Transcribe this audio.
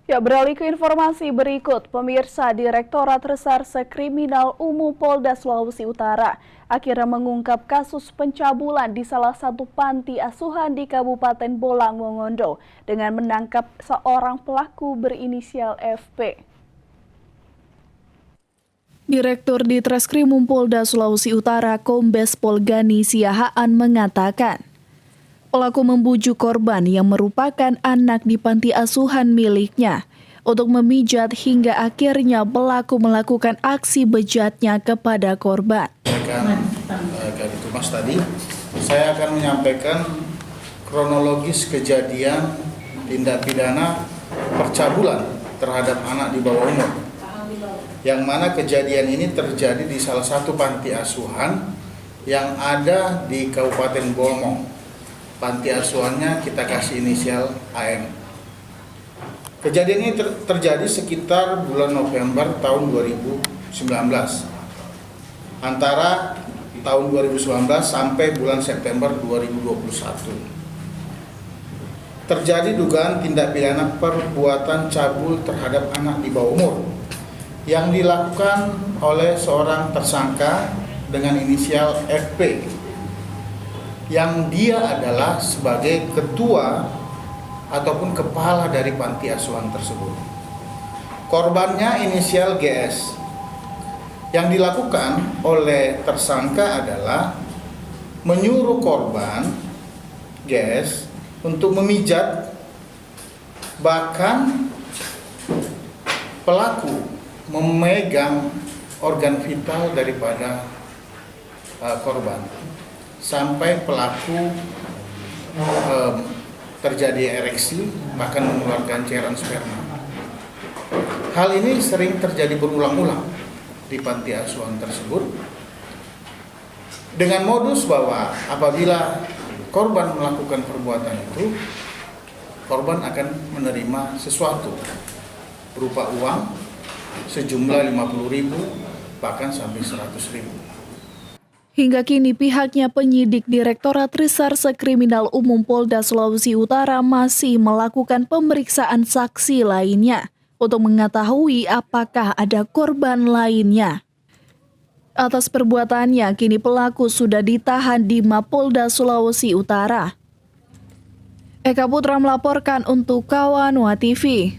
Ya, beralih ke informasi berikut, pemirsa, Direktorat Reserse Kriminal Umum Polda Sulawesi Utara akhirnya mengungkap kasus pencabulan di salah satu panti asuhan di Kabupaten Bolang, Mongondo dengan menangkap seorang pelaku berinisial FP. Direktur Ditreskrimum Polda Sulawesi Utara Kombes Pol Gani Siahaan mengatakan, pelaku membujuk korban yang merupakan anak di panti asuhan miliknya untuk memijat hingga akhirnya pelaku melakukan aksi bejatnya kepada korban. Mas tadi, saya akan menyampaikan kronologis kejadian tindak pidana percabulan terhadap anak di bawah umur. Yang mana kejadian ini terjadi di salah satu panti asuhan yang ada di Kabupaten Bolmong. Panti asuhannya kita kasih inisial AM. Kejadian ini terjadi sekitar bulan November tahun 2019. Antara tahun 2019 sampai bulan September 2021. Terjadi dugaan tindak pidana perbuatan cabul terhadap anak di bawah umur yang dilakukan oleh seorang tersangka dengan inisial FP. Yang dia adalah sebagai ketua ataupun kepala dari panti asuhan tersebut. Korbannya inisial GS. Yang dilakukan oleh tersangka adalah menyuruh korban GS untuk memijat, bahkan pelaku memegang organ vital daripada korban sampai pelaku terjadi ereksi, bahkan mengeluarkan cairan sperma. Hal ini sering terjadi berulang-ulang di panti asuhan tersebut dengan modus bahwa apabila korban melakukan perbuatan itu, korban akan menerima sesuatu berupa uang sejumlah 50.000 bahkan sampai 100.000. Hingga kini pihaknya penyidik Direktorat Reserse Kriminal Umum Polda Sulawesi Utara masih melakukan pemeriksaan saksi lainnya untuk mengetahui apakah ada korban lainnya. Atas perbuatannya, kini pelaku sudah ditahan di Mapolda Sulawesi Utara. Eka Putra melaporkan untuk Kawanwa TV.